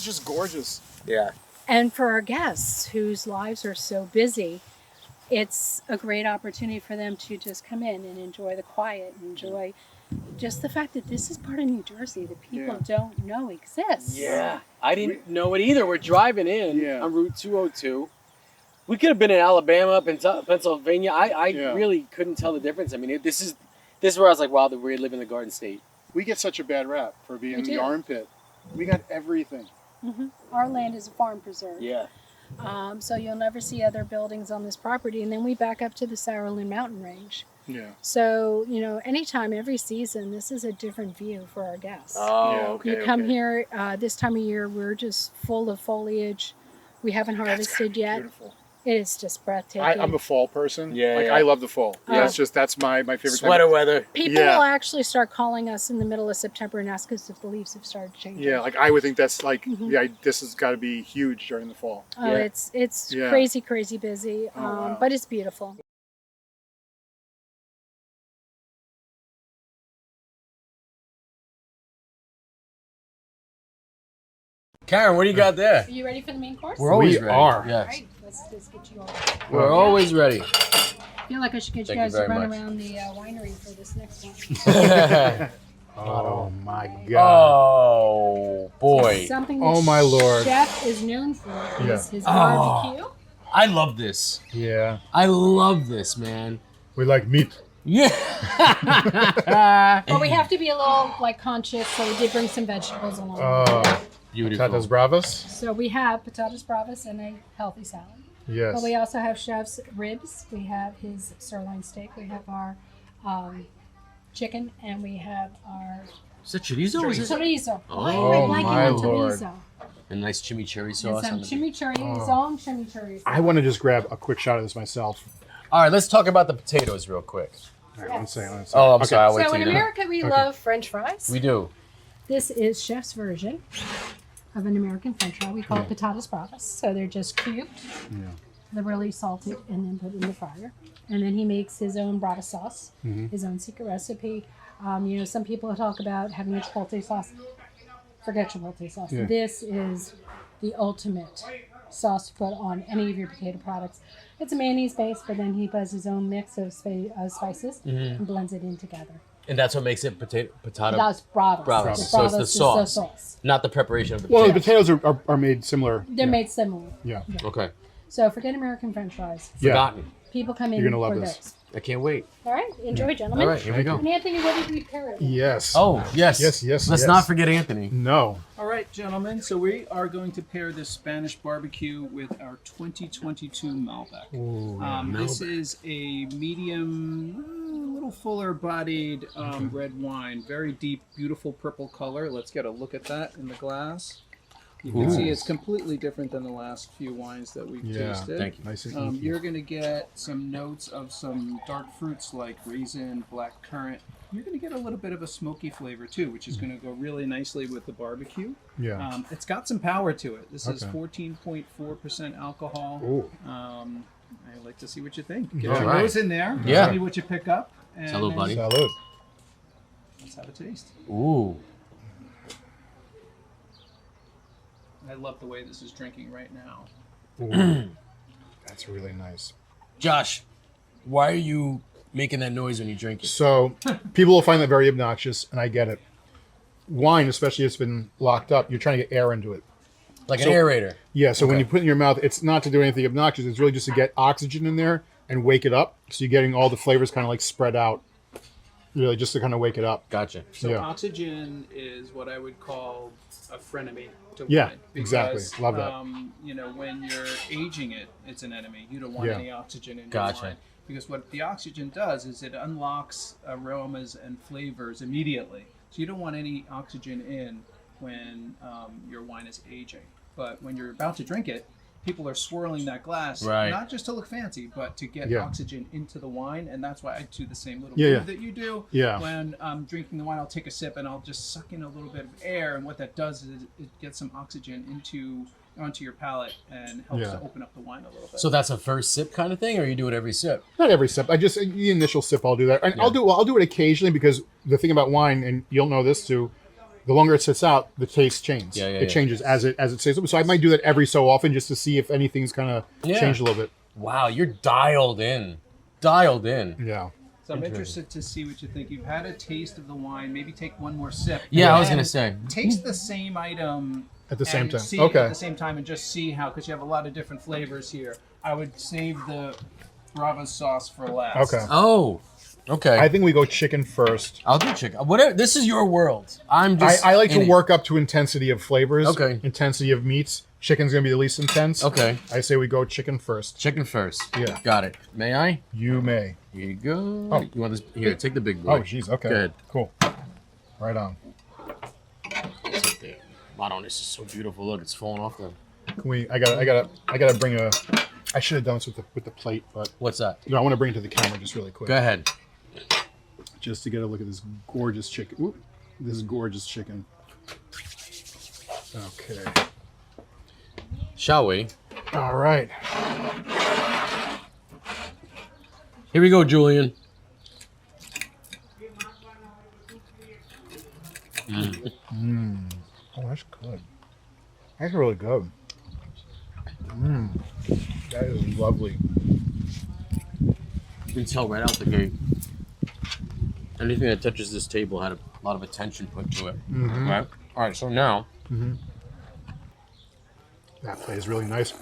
just gorgeous. Yeah. And for our guests whose lives are so busy, it's a great opportunity for them to just come in and enjoy the quiet, and enjoy just the fact that this is part of New Jersey that people don't know exists. Yeah. I didn't know it either. We're driving in on Route 202. We could have been in Alabama, Pennsylvania. I really couldn't tell the difference. I mean, this is where I was like, wow, we live in the Garden State. We get such a bad rap for being in the armpit. We got everything. Mm-hmm. Our land is a farm preserve. Yeah. So you'll never see other buildings on this property. And then we back up to the Sauerland Mountain Range. Yeah. So, anytime, every season, this is a different view for our guests. Oh, okay. You come here this time of year, we're just full of foliage. We haven't harvested yet. Beautiful. It is just breathtaking. I'm a fall person. Yeah. I love the fall. Yeah. That's my favorite. Sweater weather. People will actually start calling us in the middle of September and ask us if the leaves have started changing. Yeah, I would think that's this has got to be huge during the fall. Oh, it's crazy, crazy busy, but it's beautiful. Karen, what do you got there? Are you ready for the main course? We're always We ready. are. Yes. All right, let's just get you all. We're always ready. I feel like I should get you Thank you guys to very run much. around the winery for this next one. Oh my God. Oh boy. Something that Oh, my Lord. Chef is known for is his Oh. barbecue. I love this. Yeah. I love this, man. We like meat. Yeah. But we have to be a little conscious, so we did bring some vegetables along. Beautiful. Patatas bravas. So we have patatas bravas and a healthy salad. Yes. But we also have chef's ribs. We have his sirloin steak. We have our chicken, and we have our Is that chorizo? Or is it? chorizo. Oh, Why am I blanking my on Lord. chorizo? A nice chimichurri And sauce. some on the- chimichurri, zong chimichurri. I want to just grab a quick shot of this myself. All right, let's talk about the potatoes real quick. All right, one second. Oh, I'm Okay. sorry. I'll wait So till in you're done. America, we love French fries. We do. This is chef's version of an American French fry. We call it patatas bravas. So they're just cubed, liberally salted, and then put in the fryer. And then he makes his own brava sauce, his own secret recipe. Some people talk about having a chipotle sauce. Forget chipotle sauce. Yeah. This is the ultimate sauce to put on any of your potato products. It's a mayonnaise base, but then he does his own mix of spices and blends it in together. And that's what makes it potato. That's bravas. Bravas. The So it's the bravas is sauce. sauce. Not the preparation of the Well, the potatoes. potatoes are made similar. They're made similar. Yeah. Okay. So forget American French fries. Yeah. Forgotten. People come in You're gonna love for this. those. I can't wait. All right, enjoy, gentlemen. All right, here we go. And Anthony, what did we pair it with? Yes. Oh, yes. Yes. Let's yes. not forget Anthony. No. All right, gentlemen. So we are going to pair this Spanish barbecue with our 2022 Malbec. This is a medium, a little fuller-bodied red wine. Very deep, beautiful purple color. Let's get a look at that in the glass. You can see it's completely different than the last few wines that we've tasted. Thank you. Nice and inky. You're going to get some notes of some dark fruits like raisin, black currant. You're going to get a little bit of a smoky flavor too, which is going to go really nicely with the barbecue. Yeah. It's got some power to it. This is Okay. 14.4% alcohol. Ooh. I'd like to see what you think. Get All your right. nose in there. Yeah. See what you pick up. And Salud, then buddy. Salud. Let's have a taste. Ooh. I love the way this is drinking right now. Ooh. That's really nice. Josh, why are you making that noise when you drink it? So people will find that very obnoxious, and I get it. Wine, especially if it's been locked up, you're trying to get air into it. Like an aerator. Yeah, so when Okay. you put it in your mouth, it's not to do anything obnoxious. It's really just to get oxygen in there and wake it up. So you're getting all the flavors kind of like spread out, really just to kind of wake it up. Gotcha. So Yeah. oxygen is what I would call a frenemy to Yeah, wine. exactly. Because, Love that. When you're aging it, it's an enemy. You don't want Yeah. any oxygen in Gotcha. your wine. Because what the oxygen does is it unlocks aromas and flavors immediately. So you don't want any oxygen in when your wine is aging. But when you're about to drink it, people are swirling that glass, Right. not just to look fancy, but to get Yeah. oxygen into the wine. And that's why I do the same little Yeah, move yeah. that you do. Yeah. When I'm drinking the wine, I'll take a sip and I'll just suck in a little bit of air. And what that does is it gets some oxygen onto your palate and helps Yeah. to open up the wine a little bit. So that's a first sip kind of thing, or you do it every sip? Not every sip. I just the initial sip. I'll do that, and I'll do it occasionally because the thing about wine, and you'll know this too, the longer it sits out, the taste changes. Yeah, it changes as it stays open. So I might do that every so often just to see if anything's kind of changed a little bit. Wow, you're dialed in. Dialed in. Yeah. So I'm interested to see what you think. You've had a taste of the wine. Maybe take one more sip. Yeah, I was And gonna say. taste the same item At the same and time. see Okay. at the same time and just see how, because you have a lot of different flavors here. I would save the Brava sauce for last. Okay. Oh, okay. I think we go chicken first. I'll do chicken. Whatever. This is your world. I'm just. I like in to it. work up to intensity of flavors. Okay. Intensity of meats. Chicken's gonna be the least intense. Okay. I say we go chicken first. Chicken first. Yeah. Got it. May I? You may. Here you go. Oh. You want this? Here, take the big boy. Oh, jeez. Okay. Good. Cool. Right on. Wow, this is so beautiful. Look, it's falling off the. Can we? I gotta bring a. I should have done this with the plate, but What's that? no, I want to bring it to the camera just really quick, Go ahead. just to get a look at this gorgeous chicken. Ooh, this gorgeous chicken. Okay. Shall we? All right. Here we go, Julian. Oh, that's good. That's really good. That is lovely. You can tell right out the gate. Anything that touches this table had a lot of attention put to it. Right? All right, so now. That plays really nice.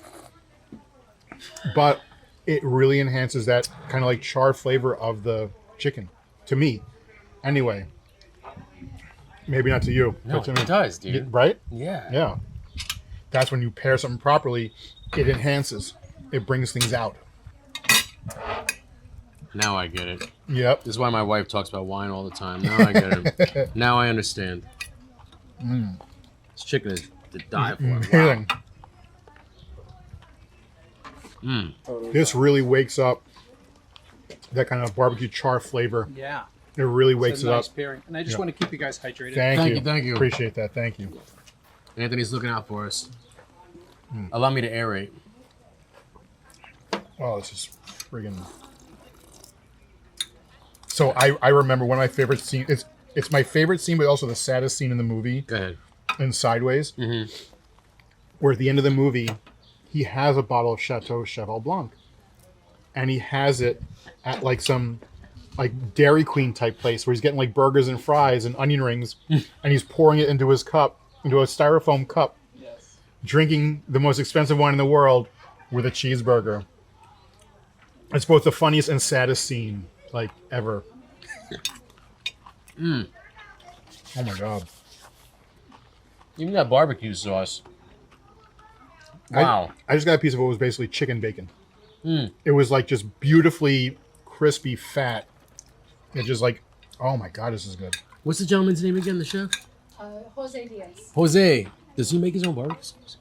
But it really enhances that kind of like char flavor of the chicken. To me. Anyway. Maybe not to you. No, but to me. it does, dude. Right? Yeah. Yeah. That's when you pair something properly, it enhances. It brings things out. Now I get it. Yep. This is why my wife talks about wine all the time. Now I get it. Now I understand. This chicken is to die for. Wow. Amazing. Mm. This really wakes up that kind of barbecue char flavor. Yeah. It really It's wakes a it nice up. pairing. And I just Yeah. want to keep you guys hydrated. Thank you. Appreciate that. Thank you. Anthony's looking out for us. Allow me to aerate. Oh, this is friggin'. So I remember one of my favorite scenes. It's my favorite scene, but also the saddest scene in the movie. Go ahead. In Sideways, Mm-hmm. where at the end of the movie, he has a bottle of Chateau Cheval Blanc, and he has it at like some like Dairy Queen type place where he's getting like burgers and fries and onion rings, and he's pouring it into his cup, into a styrofoam cup, Yes. drinking the most expensive wine in the world with a cheeseburger. It's both the funniest and saddest scene like ever. Oh my god. Even that barbecue sauce. Wow. I just got a piece of what was basically chicken bacon. Mm. It was like just beautifully crispy fat. It just like, oh my god, this is good. What's the gentleman's name again, the chef? Jose Diaz. Jose. Does he make his own barbecue sauce?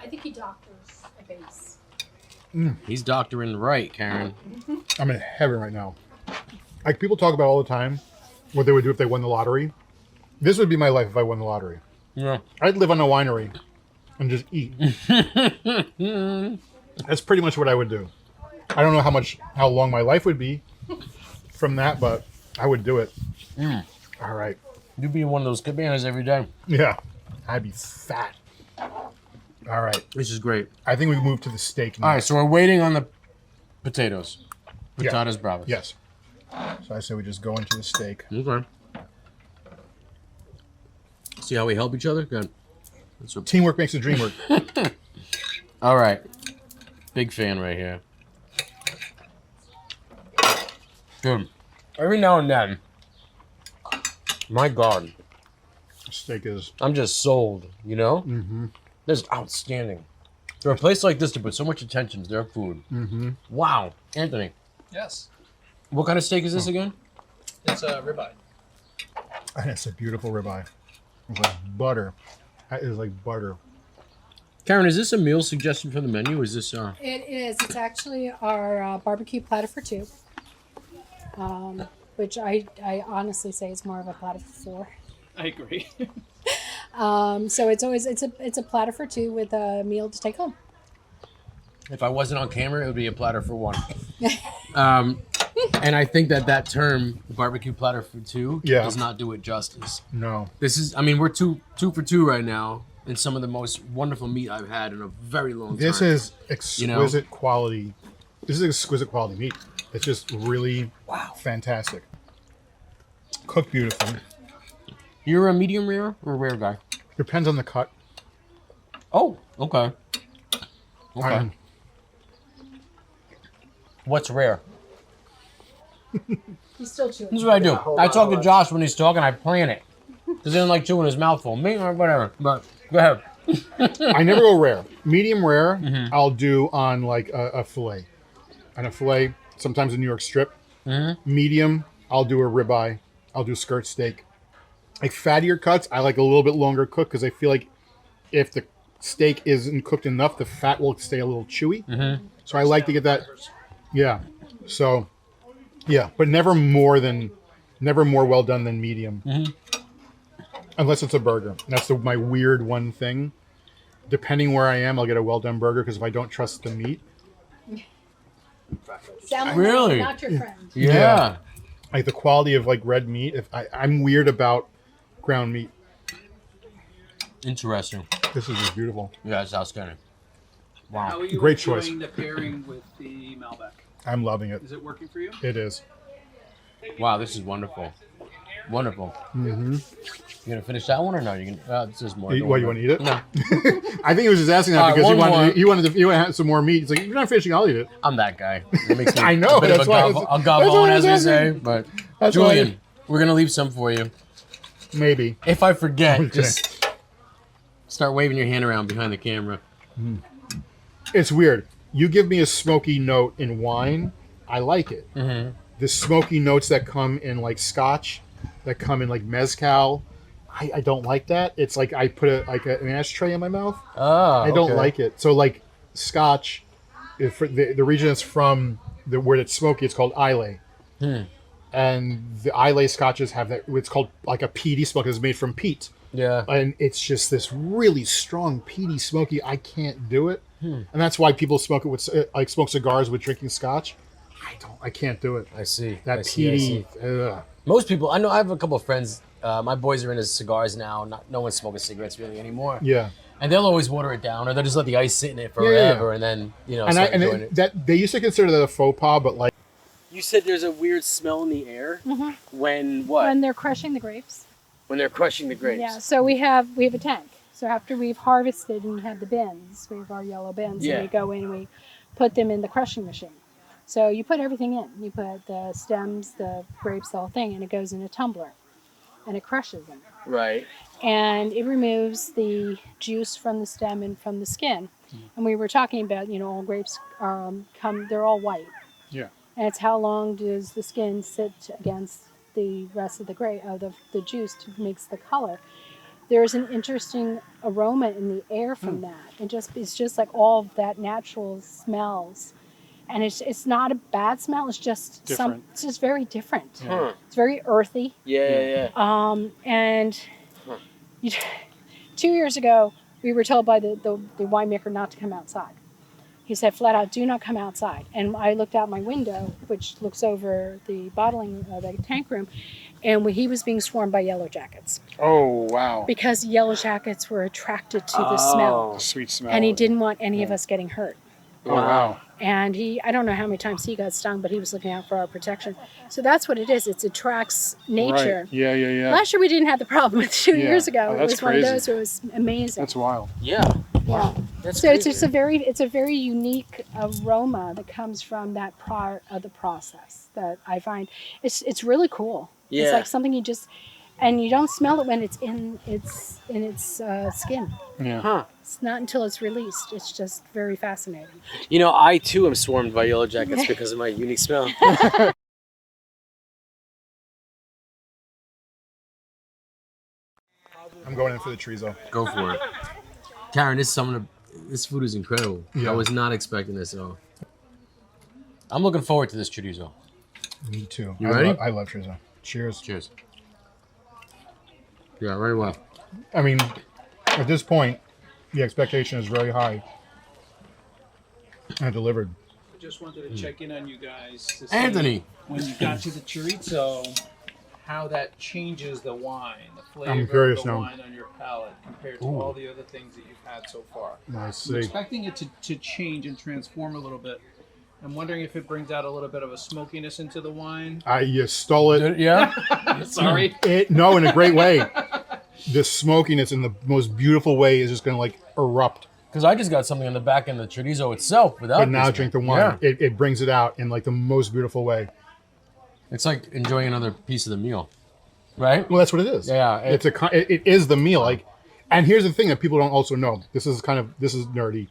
I think he doctors a base. He's doctoring right, Karen. I'm in heaven right now. Like people talk about all the time what they would do if they won the lottery. This would be my life if I won the lottery. Yeah. I'd live on a winery and just eat. That's pretty much what I would do. I don't know how long my life would be from that, but I would do it. All right. You'd be in one of those cabanas every day. Yeah. I'd be fat. All right. This is great. I think we move to the steak now. All right, so we're waiting on the potatoes. Yeah. Patatas bravas. Yes. So I say we just go into the steak. Okay. See how we help each other? Good. That's what- Teamwork makes the dream work. All right. Big fan right here. Good. Every now and then, my God, Steak is I'm just sold, you know? Mm-hmm. This is outstanding. For a place like this to put so much attention to their food. Mm-hmm. Wow. Anthony, Yes. what kind of steak is this again? It's a ribeye. and it's a beautiful ribeye. It's like butter. That is like butter. Karen, is this a meal suggestion for the menu? Or is this It is. It's actually our barbecue platter for two, which I honestly say is more of a platter for four. I agree. So it's a platter for two with a meal to take home. if I wasn't on camera, it would be a platter for one. And I think that term barbecue platter for two Yeah. does not do it justice. No. This is, I mean, we're two for two right now, and some of the most wonderful meat I've had in a very long time. This is exquisite quality. This is exquisite quality meat. It's just really fantastic. Cooked beautifully. You're a medium rare or rare guy? Depends on the cut. Oh, okay. Okay. I'm- What's rare? He's still chewing. This is what I do. I talk to Josh when he's talking. I plan it. Because he doesn't like chewing his mouth full. Me or whatever. But go ahead. I never go rare. Medium rare, Mm-hmm. I'll do on like a fillet. On a fillet, sometimes a New York strip. Mm-hmm. Medium, I'll do a ribeye. I'll do skirt steak. Like fattier cuts, I like a little bit longer cook because I feel like if the steak isn't cooked enough, the fat will stay a little chewy. Mm-hmm. So I like to get that. Yeah. So, yeah, but never more well done than medium. Mm-hmm. Unless it's a burger. That's my weird one thing. Depending where I am, I'll get a well done burger because if I don't trust the meat, Salmon, Really? not your friend. Yeah. like the quality of like red meat, I'm weird about ground meat. Interesting. This is just beautiful. Yeah, it's outstanding. How Wow. are you Great enjoying choice. the pairing with the Malbec? I'm loving it. Is it working for you? It is. Wow, this is wonderful. Wonderful. Mm-hmm. You gonna finish that one or no? You can. This is more. You want to eat it? No, I think he was just asking that All right, because one more. he wanted to have some more meat. He's like, if you're not finishing, I'll eat it. I'm that guy. It makes me I know, a bit of that's a why gobble, it's- a gobble that's why on, I as was we say. asking. But That's why Julian, we're gonna leave some for you. Maybe. If I forget, Okay. just start waving your hand around behind the camera. It's weird. You give me a smoky note in wine, I like it. Mm-hmm. The smoky notes that come in like scotch, that come in like mezcal, I don't like that. It's like I put an ashtray in my mouth. Oh, I don't like it. So like scotch, if the region it's from, where it's smoky, it's called Islay. And the Islay scotches have that. It's called like a peaty smoke. It's made from peat, Yeah. and it's just this really strong peaty smoky. I can't do it, and that's why people smoke it with like smoke cigars with drinking scotch. I can't do it. I see. That I see, I see. peaty. Ugh. Most people, I know. I have a couple of friends. My boys are into cigars now. No one's smoking cigarettes really anymore. Yeah, And they'll always water it down, or they'll just let the ice sit in it Yeah, yeah, forever, and then and start enjoying it. that they used to consider that a faux pas, but like You said there's a weird smell in the air when what? When they're crushing the grapes. When they're crushing the grapes. Yeah, so we have a tank. So after we've harvested and we have the bins, we have our yellow bins, Yeah. and we go in and we put them in the crushing machine. So you put everything in. You put the stems, the grapes, the whole thing, and it goes in a tumbler, and it crushes them. Right. And it removes the juice from the stem and from the skin. And we were talking about, all grapes they're all white. yeah, And it's how long does the skin sit against the rest of the grape, the juice to mix the color. There's an interesting aroma in the air from that. It's just like all of that natural smells. And it's not a bad smell. It's just Different. it's just very different. Huh. It's very earthy. Yeah. And 2 years ago, we were told by the winemaker not to come outside. He said flat out, do not come outside. And I looked out my window, which looks over the bottling, the tank room, and he was being swarmed by yellow jackets oh wow, because yellow jackets were attracted to the smell. sweet smell, And he didn't want any of us getting hurt. Oh wow, And I don't know how many times he got stung, but he was looking out for our protection. So that's what it is. It attracts nature. Right. Yeah. Last year we didn't have the problem. 2 Yeah. years ago, Oh, it that's was one of crazy. those. It was amazing. wild. Yeah. Yeah. That's So it's crazy. it's a very unique aroma that comes from that part of the process that I find it's really cool. Yeah. It's like something and you don't smell it when it's in its skin. Yeah. Huh. It's not until it's released. It's just very fascinating. I too am swarmed by yellow jackets because of my unique smell. I'm going in for the chorizo. Go for it. Karen, this food is incredible. Yeah. I was not expecting this at all. I'm looking forward to this chorizo. Me too. You ready? I love chorizo. Cheers. Cheers. Yeah, very well. I mean, at this point, the expectation is very high. And I delivered. just wanted to check in on you guys. To see Anthony. when you got to the chorizo, how that changes the wine, the flavor I'm curious of the now. wine on your palate compared to all the other things that you've had so far. I I'm see. expecting it to change and transform a little bit. I'm wondering if it brings out a little bit of a smokiness into the wine. You stole it. Yeah. Sorry. No, in a great way. The smokiness in the most beautiful way is just going to like erupt. Because I just got something on the back end of the chorizo itself without. But now this drink the thing. wine. Yeah. It brings it out in like the most beautiful way. It's like enjoying another piece of the meal, right? Well, that's what it is. Yeah, It is the meal. Like, and here's the thing that people don't also know. This is nerdy.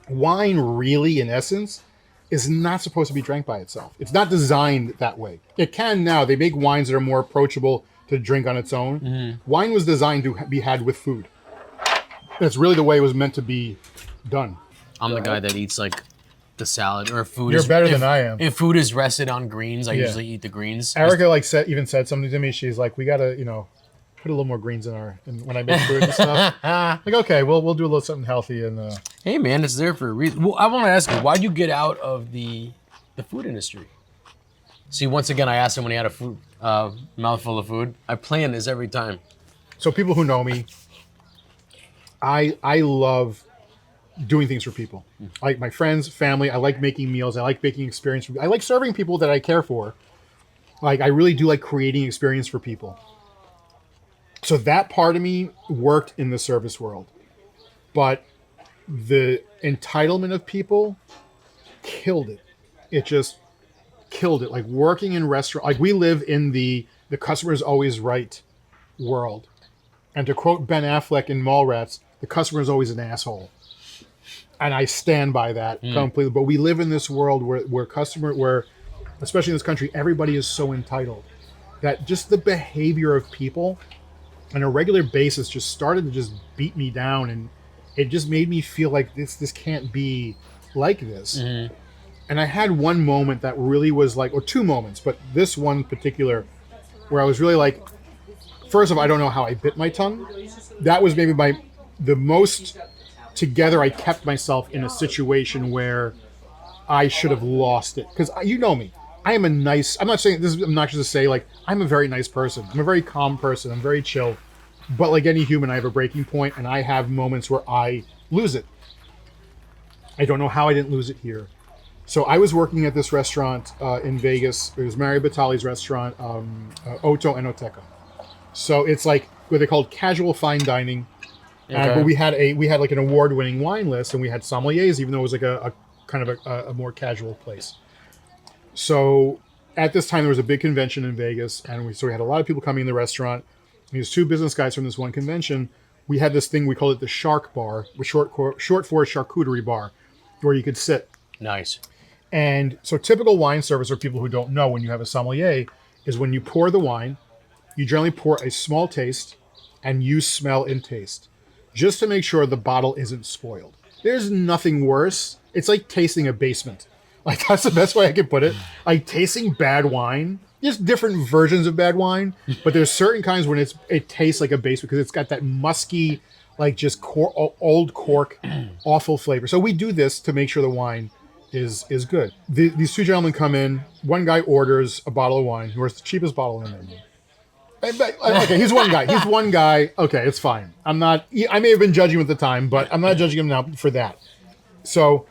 Wine really, in essence, is not supposed to be drank by itself. It's not designed that way. It can now. They make wines that are more approachable to drink on its own. Mm-hmm. Wine was designed to be had with food. That's really the way it was meant to be done. I'm the guy that eats like the salad or food. You're is, better if- than I am. If food is rested on greens, I Yeah. usually eat the greens. Erica even said something to me. She's like, "We gotta, put a little more greens when I make food and stuff." Like, okay, we'll do a little something healthy and. Hey man, it's there for a reason. Well, I want to ask you, why'd you get out of the food industry? See, once again, I asked him when he had a mouthful of food. I plan this every time. So people who know me, I love doing things for people. Like my friends, family. I like making meals. I like making experience. I like serving people that I care for. Like I really do like creating experience for people. So that part of me worked in the service world, but the entitlement of people killed it. It just killed it. Like working in restaurant, like we live in the customer is always right world. And to quote Ben Affleck in Mallrats, the customer is always an asshole. And I stand by that completely. But we live in this world where especially in this country, everybody is so entitled that just the behavior of people on a regular basis just started to just beat me down, and it just made me feel like this can't be like this. And I had one moment that really was like, or two moments, but this one particular where I was really like, first of all, I don't know how I bit my tongue. That was maybe the most together I kept myself in a situation where I should have lost it. Because you know me. I'm not saying this is obnoxious to say, like, I'm a very nice person. I'm a very calm person. I'm very chill. But like any human, I have a breaking point, and I have moments where I lose it. I don't know how I didn't lose it here. So I was working at this restaurant in Vegas. It was Mario Batali's restaurant, Otto Enoteca. So it's like what they called casual fine dining. Okay. But we had like an award-winning wine list, and we had sommeliers, even though it was like a kind of a more casual place. So at this time, there was a big convention in Vegas, and we had a lot of people coming in the restaurant. And these two business guys from this one convention. We had this thing, we called it the Shark Bar, short for charcuterie bar, where you could sit. Nice. And so typical wine service, or people who don't know, when you have a sommelier, is when you pour the wine, you generally pour a small taste, and you smell and taste, just to make sure the bottle isn't spoiled. There's nothing worse. It's like tasting a basement. Like, that's the best way I can put it. Like tasting bad wine. There's different versions of bad wine, but there's certain kinds when it tastes like a basement because it's got that musky, like just old cork, awful flavor. So we do this to make sure the wine is good. These two gentlemen come in. One guy orders a bottle of wine. He orders the cheapest bottle in the menu. Okay, he's one guy. He's one guy. Okay, it's fine. I may have been judging him at the time, but I'm not judging him now for that. So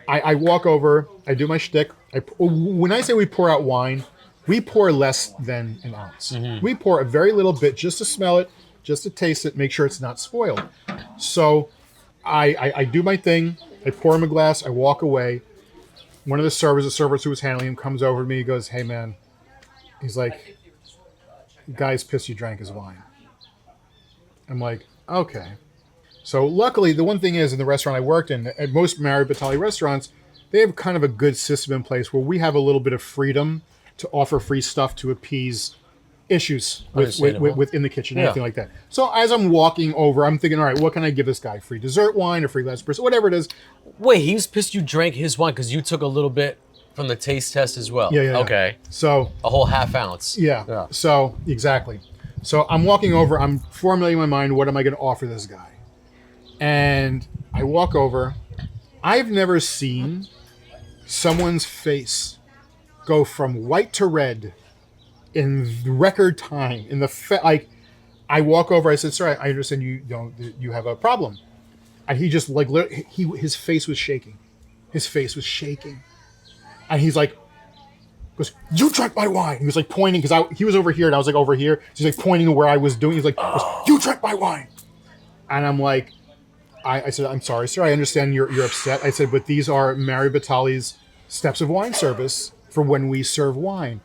I walk over. I do my shtick. When I say we pour out wine, we pour less than an ounce. Mm-hmm. We pour a very little bit just to smell it, just to taste it, make sure it's not spoiled. So I do my thing. I pour him a glass. I walk away. One of the servers who was handling him comes over to me. He goes, "Hey, man." He's like, "Guy's pissed you drank his wine." I'm like, okay. So luckily, the one thing is, in the restaurant I worked in, at most Mario Batali restaurants, they have kind of a good system in place where we have a little bit of freedom to offer free stuff to appease issues within the kitchen, anything like that. So as I'm walking over, I'm thinking, all right, what can I give this guy? Free dessert wine, a free glass of whatever it is. Wait, he was pissed you drank his wine because you took a little bit from the taste test as well. Yeah. Okay. So A whole half ounce. yeah. So exactly. So I'm walking over. I'm formulating in my mind, what am I going to offer this guy? And I walk over. I've never seen someone's face go from white to red in record time. In the like, I walk over. I said, "Sir, I understand you have a problem," and he just like his face was shaking. His face was shaking, and he's like, goes, "You drank my wine." He was like pointing because he was over here and I was like over here. So he's like pointing to where I was doing. He's like, "You drank my wine," and I'm like, I said, "I'm sorry, sir. I understand you're upset." I said, "But these are Mary Batali's steps of wine service for when we serve wine."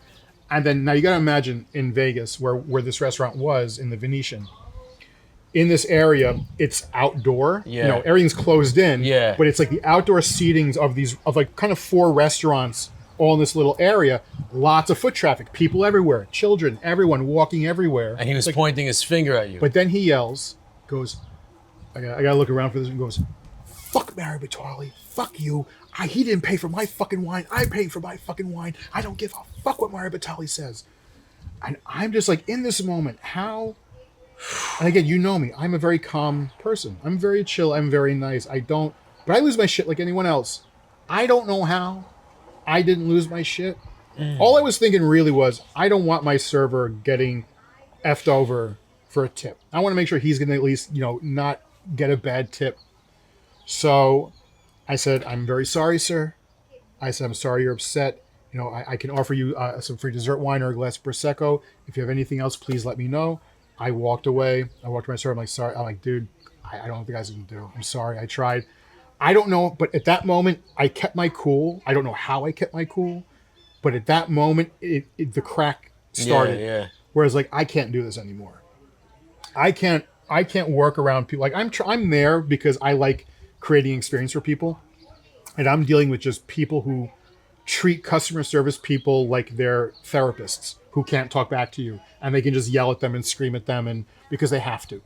And then now you got to imagine in Vegas where this restaurant was in the Venetian. In this area, it's outdoor. Yeah. You know, everything's closed in. Yeah. But it's like the outdoor seatings of like kind of 4 restaurants all in this little area. Lots of foot traffic, people everywhere, children, everyone walking everywhere. And he was Like, pointing his finger at you. but then he yells, goes, I gotta look around for this, and goes, "Fuck Mary Batali, fuck you. He didn't pay for my fucking wine. I paid for my fucking wine. I don't give a fuck what Mary Batali says." And I'm just like, in this moment, how? And again, you know me. I'm a very calm person. I'm very chill. I'm very nice. But I lose my shit like anyone else. I don't know how I didn't lose my shit. All I was thinking really was, I don't want my server getting effed over for a tip. I want to make sure he's going to at least, not get a bad tip. So I said, "I'm very sorry, sir." I said, "I'm sorry you're upset. I can offer you some free dessert wine or a glass of Prosecco. If you have anything else, please let me know." I walked away. I walked to my server. I'm like, "Sorry." I'm like, "Dude, I don't know what the guys can do. I'm sorry. I tried." I don't know. But at that moment, I kept my cool. I don't know how I kept my cool. But at that moment, the crack started. Yeah. Whereas, like, I can't do this anymore. I can't work around people. Like, I'm there because I like creating experience for people. And I'm dealing with just people who treat customer service people like they're therapists who can't talk back to you, and they can just yell at them and scream at them, and because they have to.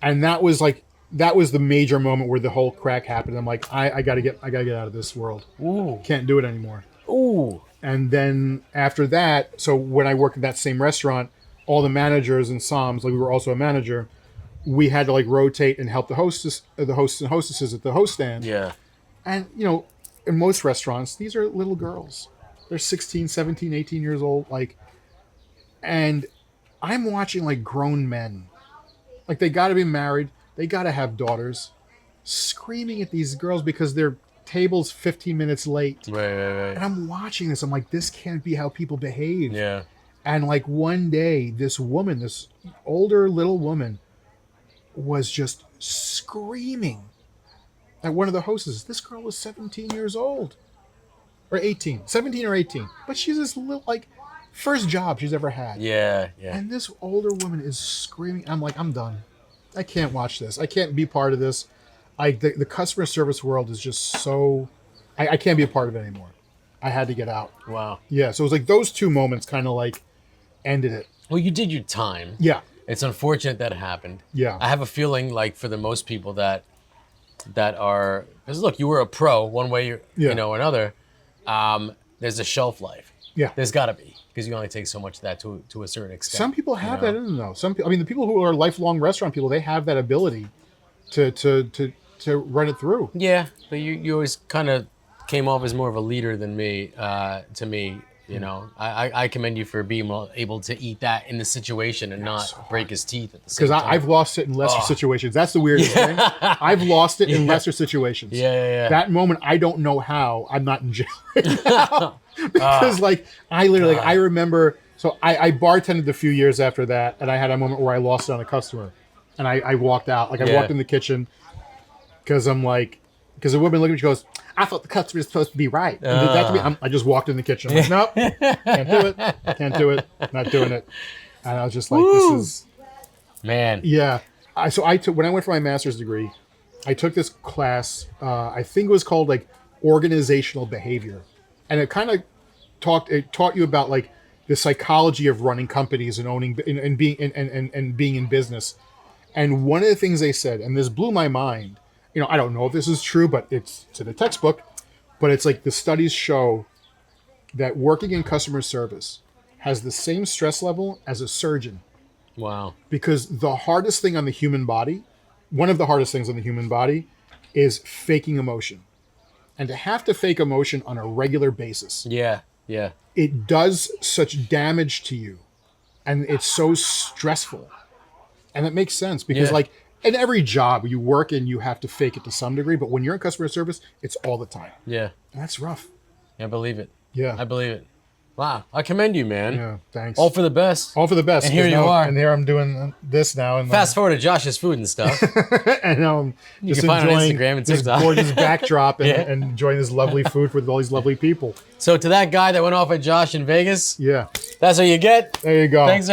And that was the major moment where the whole crack happened. I'm like, I gotta get out of this world. Ooh. Can't do it anymore. Ooh. And then after that, so when I worked at that same restaurant, all the managers and somms, like we were also a manager, we had to like rotate and help the hosts and hostesses at the host stand. Yeah. And, in most restaurants, these are little girls. They're 16, 17, 18 years old. And I'm watching like grown men. Like, they got to be married. They got to have daughters. Screaming at these girls because their table's 15 minutes late. Right. And I'm watching this. I'm like, this can't be how people behave. Yeah. And like one day, this woman, this older little woman, was just screaming at one of the hostesses. This girl was 17 years old. Or 18. 17 or 18. But she's this little, like, first job she's ever had. Yeah. And this older woman is screaming. I'm like, I'm done. I can't watch this. I can't be part of this. The customer service world is just so... I can't be a part of it anymore. I had to get out. Wow. Yeah, so it was like those 2 moments kind of like ended it. Well, you did your time. Yeah. It's unfortunate that it happened. Yeah. I have a feeling like for the most people that are, because look, you were a pro one way or another. There's a shelf life. Yeah. There's got to be, because you only take so much of that to a certain extent. Some people have that in them, though. The people who are lifelong restaurant people, they have that ability to run it through. Yeah, but you always kind of came off as more of a leader than me. To me, I commend you for being able to eat that in the situation and not break his teeth at the same time. Because I've lost it in lesser situations. That's the weirdest thing. I've lost it in lesser situations. Yeah. That moment, I don't know how I'm not in jail right now. Because I literally, I remember, so I bartended a few years after that, and I had a moment where I lost it on a customer. And I walked out. I walked in the kitchen because I'm like, because the woman looked at me, she goes, "I thought the customer was supposed to be right." And did that to me. I just walked in the kitchen. I'm like, nope, can't do it, not doing it. And I was just like, this is, man. yeah. I took, when I went for my master's degree, I took this class. I think it was called like organizational behavior, and it kind of taught you about like the psychology of running companies and owning and being in business. And one of the things they said, and this blew my mind. I don't know if this is true, but it's in the textbook. But it's like the studies show that working in customer service has the same stress level as a surgeon. Wow. Because the hardest thing on the human body, one of the hardest things on the human body, is faking emotion. And to have to fake emotion on a regular basis, Yeah. Yeah. it does such damage to you. And it's so stressful. And it makes sense because Yeah. like in every job you work in, you have to fake it to some degree. But when you're in customer service, it's all the time. Yeah. And that's rough. I believe it. Yeah. I believe it. Wow. I commend you, man. Yeah. Thanks. All for the best. All for the best. And here 'cause you now- are. And here I'm doing this now. And Fast forward to Josh's food and stuff. and I'm You just can find it on enjoying Instagram and this TikTok. gorgeous backdrop and, Yeah. and enjoying this lovely food with all these lovely people. So to that guy that went off at Josh in Vegas, Yeah. that's what you get. There you go. Thanks.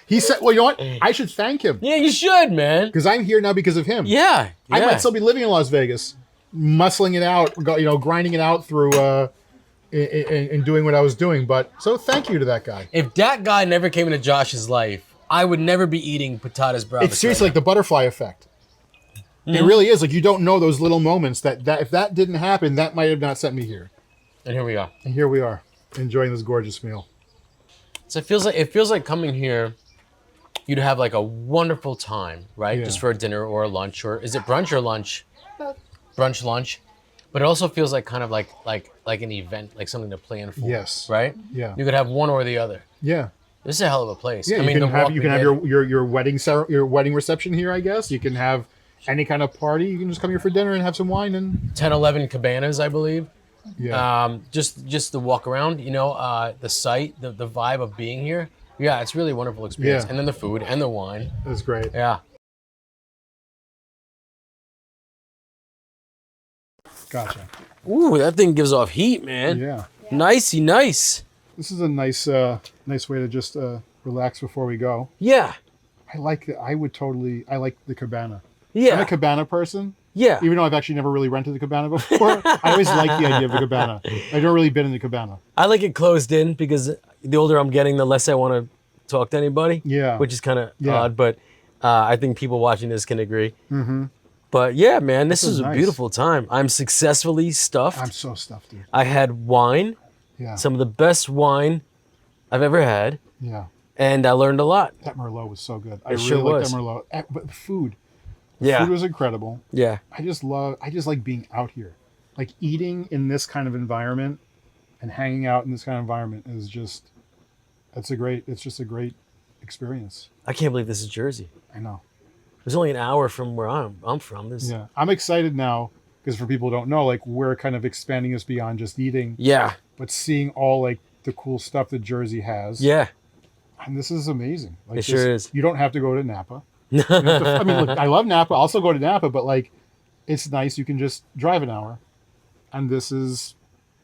He said, well, you know what? I should thank him Yeah, you should, man. because I'm here now because of him. Yeah. I yeah. might still be living in Las Vegas, muscling it out, grinding it out through and doing what I was doing. But so thank you to that guy. If that guy never came into Josh's life, I would never be eating patatas bravas. It's seriously like the butterfly effect. It really is. Like you don't know those little moments that if that didn't happen, that might have not sent me here. And here we are. And here we are, enjoying this gorgeous meal. So it feels like coming here, you'd have like a wonderful time, right? Yeah. Just for a dinner or a lunch, or is it brunch or lunch? Brunch, lunch. But it also feels like kind of like an event, like something to plan for. Yes. Right? Yeah. You could have one or the other. Yeah. This is a hell of a place. Yeah. I mean, you the can have walk you we can have did- your wedding reception here. I guess you can have any kind of party. You can just come here for dinner and have some wine and 10, 11 cabanas, I believe. yeah. Just the walk around, the site, the vibe of being here. Yeah, it's really a wonderful experience. Yeah. And then the food and the wine. That's great. Yeah. Gotcha. Ooh, that thing gives off heat, man. Yeah. Nicey nice. This is a nice way to just relax before we go. Yeah. I like the cabana. I'm Yeah. a cabana person, Yeah. even though I've actually never really rented the cabana before. I always like the idea of the cabana. I've never really been in the cabana. I like it closed in because the older I'm getting, the less I want to talk to anybody. Yeah. Which is kind of Yeah. odd, but I think people watching this can agree. Mm-hmm. But yeah, man, this is is a nice. beautiful time. I'm successfully stuffed. I'm so stuffed, dude. I had wine, Yeah. some of the best wine I've ever had, Yeah. and I learned a lot. That Merlot was so good. I It really sure like was. that Merlot. But the food. Yeah. Food was incredible. Yeah. I just like being out here. Like eating in this kind of environment and hanging out in this kind of environment is just it's just a great experience. I can't believe this is Jersey. I know. It was only an hour from where I'm from. This Yeah. I'm excited now because for people who don't know, like we're kind of expanding this beyond just eating, Yeah. but seeing all like the cool stuff that Jersey has. Yeah. And this is amazing. Like It sure is. You don't have to go to Napa. I mean, look, I love Napa. I'll still go to Napa, but like, it's nice. You can just drive an hour, and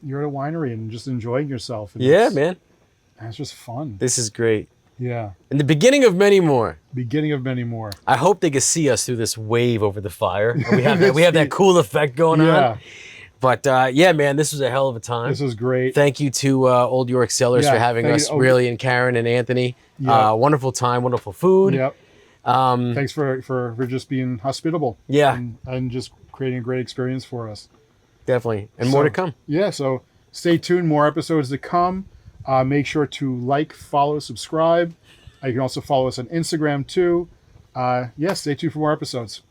you're at a winery and just enjoying yourself. And Yeah, it's, man. and it's just fun. This is great. Yeah. And the beginning of many more. Beginning of many more. I hope they can see us through this wave over the fire. We have that cool effect going Yeah. on. But yeah, man, this was a hell of a time. This was great. Thank you to Old York Cellars Yeah, for having thank us, you. really, and Karen and Anthony. Yeah. Wonderful time, wonderful food. Yep. Thanks for just being hospitable. Yeah. And just creating a great experience for us. Definitely. And more to come. Yeah, so stay tuned. More episodes to come. Make sure to like, follow, subscribe. You can also follow us on Instagram too. Stay tuned for more episodes.